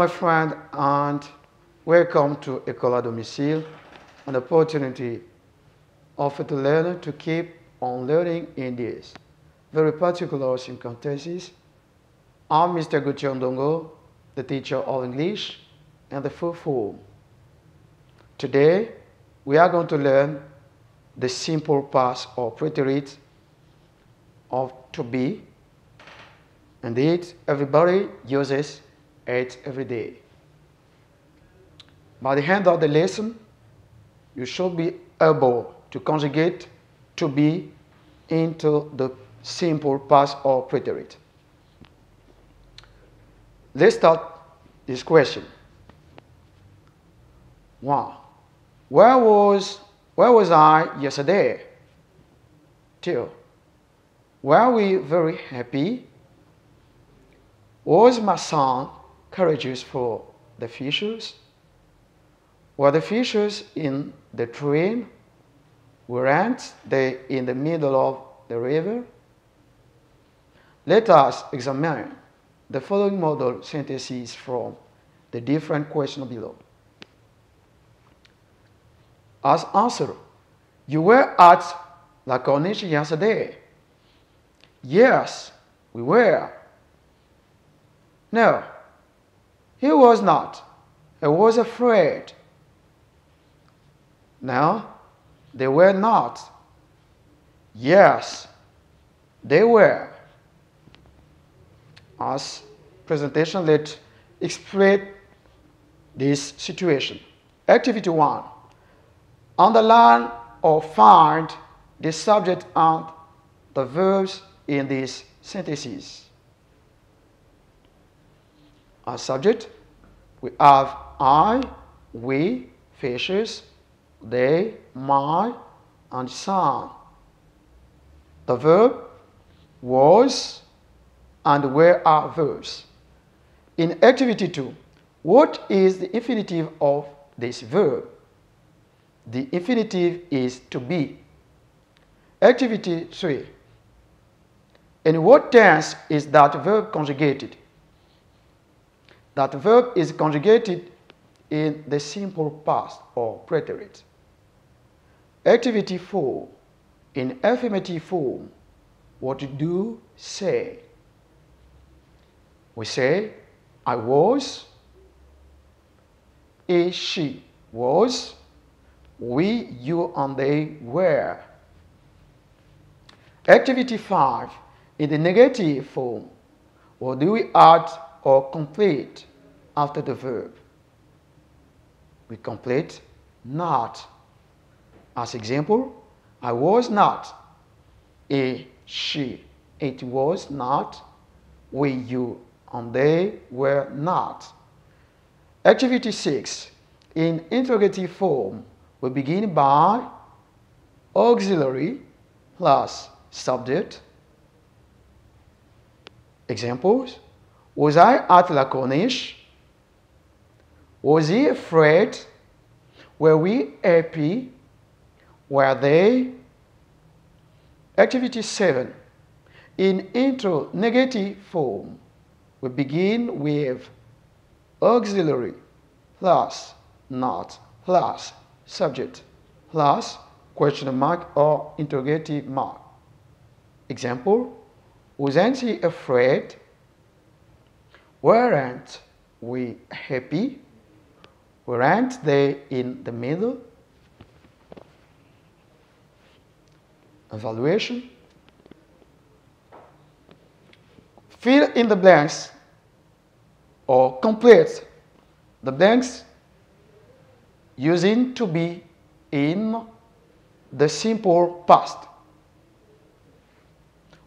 friend, and welcome to École à Domicile, an opportunity offered to learners to keep on learning in this very particular circumstances. I'm Mr. Gauthier Ndongo, the teacher of English and the full form. Today, we are going to learn the simple past or preterit of to be. Indeed, everybody uses it every day. By the end of the lesson, you should be able to conjugate to be into the simple past or preterit. Let's start this question. 1. Where was I yesterday? 2. Were we very happy? Was my son courageous for the fishes? Were the fishes in the train? Weren't they in the middle of the river? Let us examine the following model sentences from the different questions below. As answer, you were at La Corniche yesterday. Yes, we were. No, he was not. He was afraid. No, they were not. Yes, they were. As presentation, let's explain this situation. Activity 1. Underline or find the subject and the verbs in these sentences. As subject, we have I, we, fishes, they, my, and son. The verb was and were are verbs. In activity 2, what is the infinitive of this verb? The infinitive is to be. Activity 3. In what tense is that verb conjugated? That verb is conjugated in the simple past or preterit. Activity 4. In affirmative form, what do say? We say, I was, he, she was, we, you, and they were. Activity 5. In the negative form, what do we add or complete after the verb? We complete not. As example, I was not, he, she, it was not, we, you, and they were not. Activity 6. In interrogative form, we begin by auxiliary plus subject. Examples: was I at La Corniche? Was he afraid? Were we happy? Were they? Activity 7. In interrogative form, we begin with auxiliary plus not plus subject plus question mark or interrogative mark. Example: wasn't he afraid? Weren't we happy? Weren't they in the middle? Evaluation. Fill in the blanks or complete the blanks using to be in the simple past.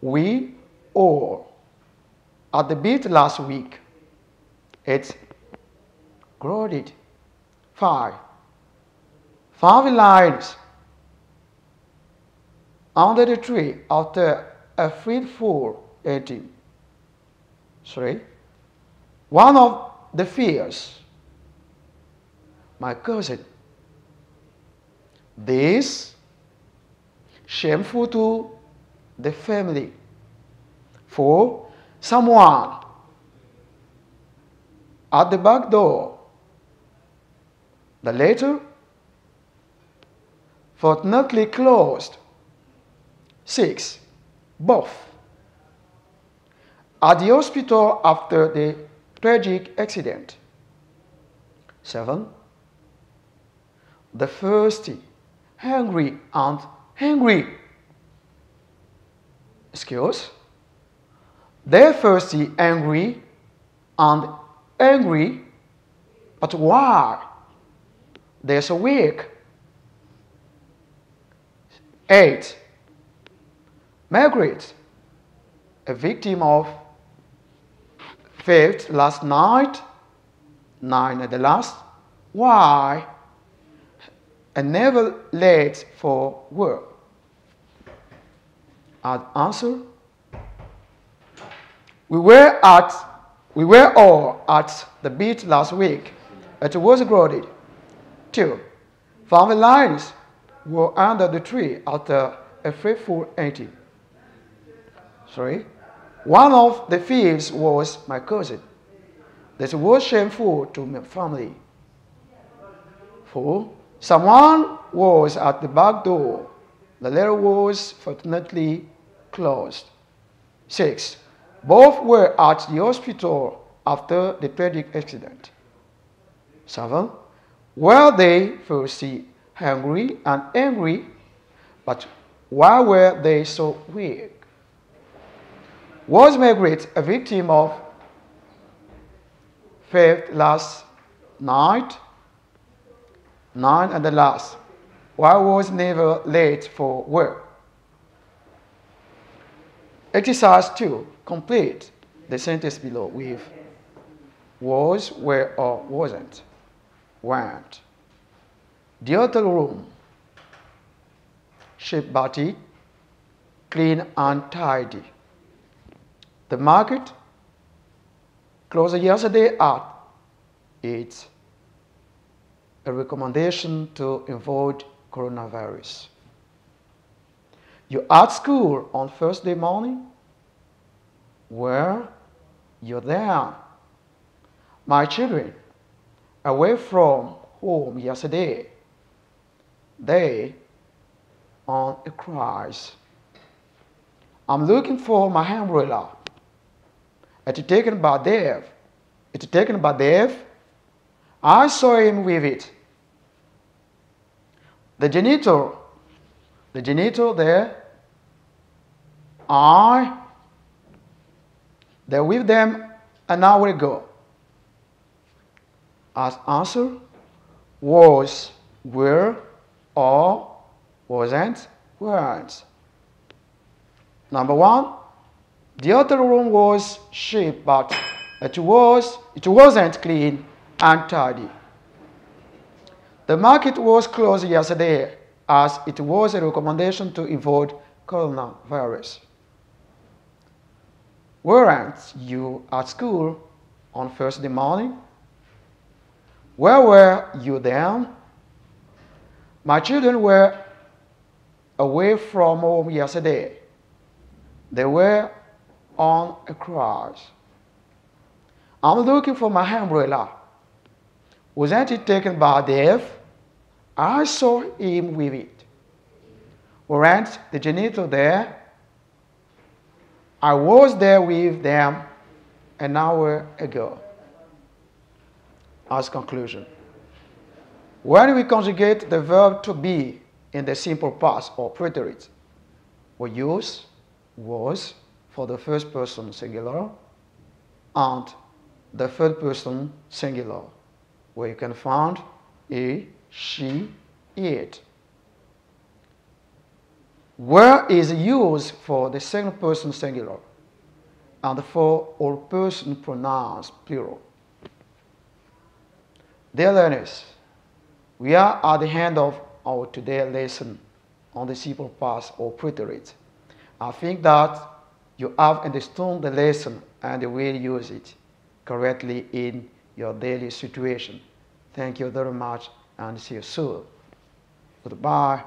We all at the beach last week. It's crowded. 5 lines under the tree after a fruitful eating. 3. One of the fears. My cousin. This shameful to the family. 4. Someone. At the back door. The latter, fortunately closed. 6. Both. At the hospital after the tragic accident. 7. The thirsty, hungry and hungry. Excuse. They're thirsty, angry, and angry, but why? There's a week. 8. Margaret, a victim of theft last night. 9 at the last. Why? And never late for work. Answer. We were all at the beach last week. It was crowded. 2. Family lines were under the tree after a fateful eating. 3. One of the thieves was my cousin. This was shameful to my family. 4. Someone was at the back door. The letter was fortunately closed. 6. Both were at the hospital after the tragic accident. 7. Were they thirsty, hungry, and angry? But why were they so weak? Was Margaret a victim of theft last night? 9 and the last. Why was never late for work? Exercise 2. Complete the sentence below with was, were, or wasn't, weren't. The hotel room, shape body, clean and tidy. The market, closed yesterday at 8. A recommendation to avoid coronavirus. You at school on Thursday morning? Were you there? My children, away from home yesterday. They on a cruise. I'm looking for my umbrella. It's taken by Dave. It's taken by Dave. I saw him with it. The janitor there. They're with them an hour ago. As answer, was, were, or wasn't, weren't. Number 1, the hotel room was cheap, but it wasn't clean and tidy. The market was closed yesterday as it was a recommendation to avoid coronavirus. Weren't you at school on Thursday morning? Where were you then? My children were away from home yesterday. They were on a cruise. I'm looking for my umbrella. Wasn't it taken by Dave? I saw him with it. Weren't the janitor there? I was there with them an hour ago. As conclusion, when we conjugate the verb to be in the simple past or preterit, we use was for the first person singular and the third person singular, where you can find he, she, it. Were is used for the second person singular and for all person pronouns plural. Dear learners, we are at the end of our today's lesson on the simple past or preterit. I think that you have understood the lesson and will use it correctly in your daily situation. Thank you very much and see you soon. Goodbye.